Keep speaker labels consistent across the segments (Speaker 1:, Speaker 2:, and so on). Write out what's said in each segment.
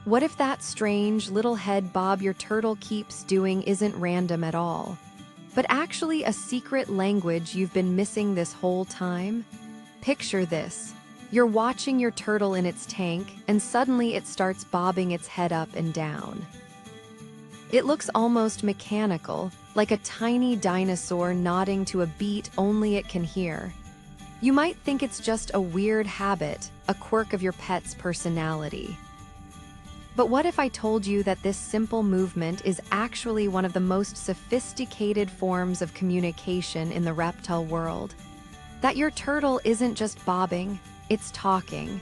Speaker 1: What if that strange little head bob your turtle keeps doing isn't random at all, but actually a secret language you've been missing this whole time? Picture this. You're watching your turtle in its tank, and suddenly it starts bobbing its head up and down. It looks almost mechanical, like a tiny dinosaur nodding to a beat only it can hear. You might think it's just a weird habit, a quirk of your pet's personality. But what if I told you that this simple movement is actually one of the most sophisticated forms of communication in the reptile world? That your turtle isn't just bobbing, it's talking.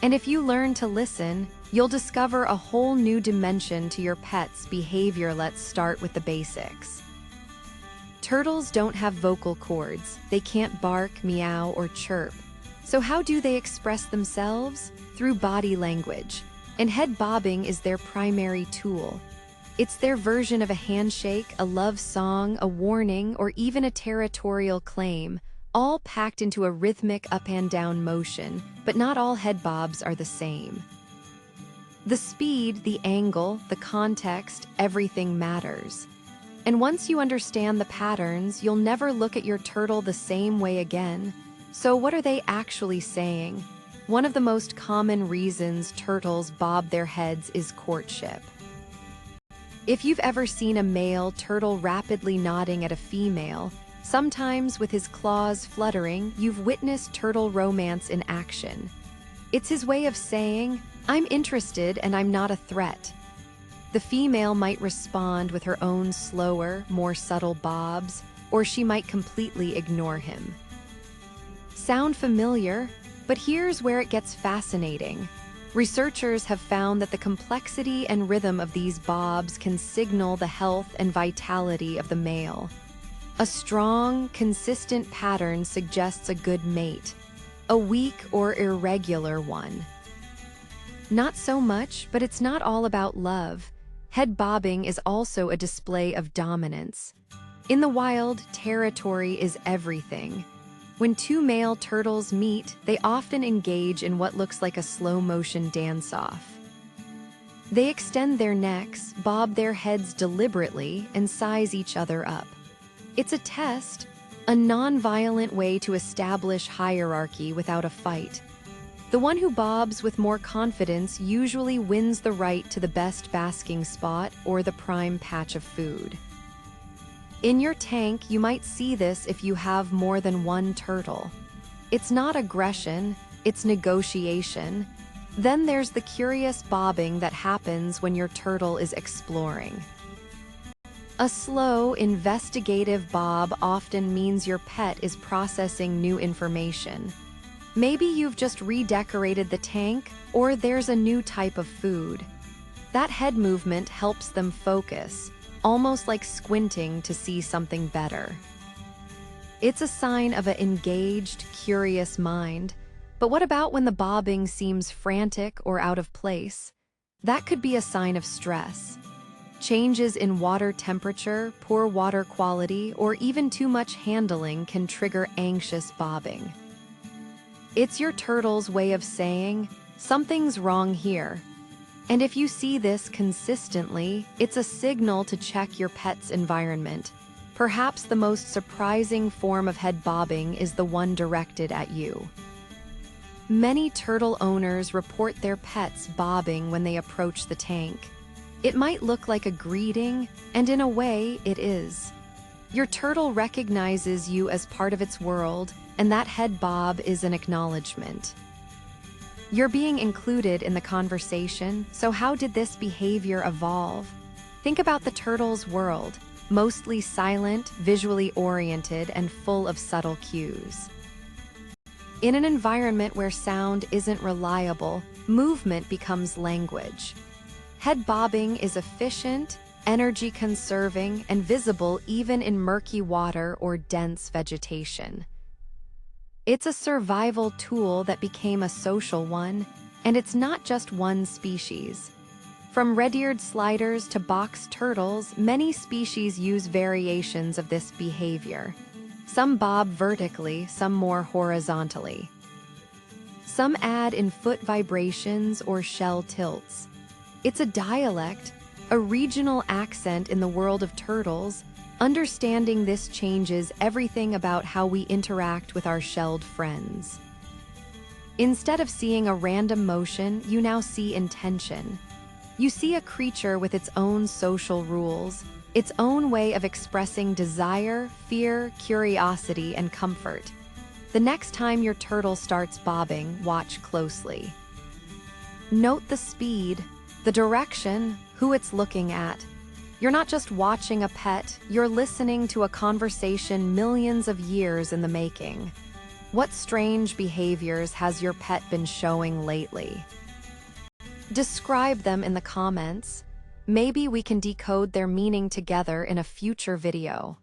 Speaker 1: And if you learn to listen, you'll discover a whole new dimension to your pet's behavior. Let's start with the basics. Turtles don't have vocal cords. They can't bark, meow, or chirp. So how do they express themselves? Through body language. And head bobbing is their primary tool. It's their version of a handshake, a love song, a warning, or even a territorial claim, all packed into a rhythmic up and down motion, but not all head bobs are the same. The speed, the angle, the context, everything matters. And once you understand the patterns, you'll never look at your turtle the same way again. So what are they actually saying? One of the most common reasons turtles bob their heads is courtship. If you've ever seen a male turtle rapidly nodding at a female, sometimes with his claws fluttering, you've witnessed turtle romance in action. It's his way of saying, "I'm interested and I'm not a threat." The female might respond with her own slower, more subtle bobs, or she might completely ignore him. Sound familiar? But here's where it gets fascinating. Researchers have found that the complexity and rhythm of these bobs can signal the health and vitality of the male. A strong, consistent pattern suggests a good mate. A weak or irregular one. Not so much, but it's not all about love. Head bobbing is also a display of dominance. In the wild, territory is everything. When two male turtles meet, they often engage in what looks like a slow-motion dance-off. They extend their necks, bob their heads deliberately, and size each other up. It's a test, a non-violent way to establish hierarchy without a fight. The one who bobs with more confidence usually wins the right to the best basking spot or the prime patch of food. In your tank, you might see this if you have more than one turtle. It's not aggression, it's negotiation. Then there's the curious bobbing that happens when your turtle is exploring. A slow, investigative bob often means your pet is processing new information. Maybe you've just redecorated the tank, or there's a new type of food. That head movement helps them focus, almost like squinting to see something better. It's a sign of an engaged, curious mind. But what about when the bobbing seems frantic or out of place? That could be a sign of stress. Changes in water temperature, poor water quality, or even too much handling can trigger anxious bobbing. It's your turtle's way of saying, "Something's wrong here." And if you see this consistently, it's a signal to check your pet's environment. Perhaps the most surprising form of head bobbing is the one directed at you. Many turtle owners report their pets bobbing when they approach the tank. It might look like a greeting, and in a way, it is. Your turtle recognizes you as part of its world, and that head bob is an acknowledgement. You're being included in the conversation, so how did this behavior evolve? Think about the turtle's world, mostly silent, visually oriented, and full of subtle cues. In an environment where sound isn't reliable, movement becomes language. Head bobbing is efficient, energy-conserving, and visible even in murky water or dense vegetation. It's a survival tool that became a social one, and it's not just one species. From red-eared sliders to box turtles, many species use variations of this behavior. Some bob vertically, some more horizontally. Some add in foot vibrations or shell tilts. It's a dialect, a regional accent in the world of turtles. Understanding this changes everything about how we interact with our shelled friends. Instead of seeing a random motion, you now see intention. You see a creature with its own social rules, its own way of expressing desire, fear, curiosity, and comfort. The next time your turtle starts bobbing, watch closely. Note the speed, the direction, who it's looking at. You're not just watching a pet, you're listening to a conversation millions of years in the making. What strange behaviors has your pet been showing lately? Describe them in the comments. Maybe we can decode their meaning together in a future video.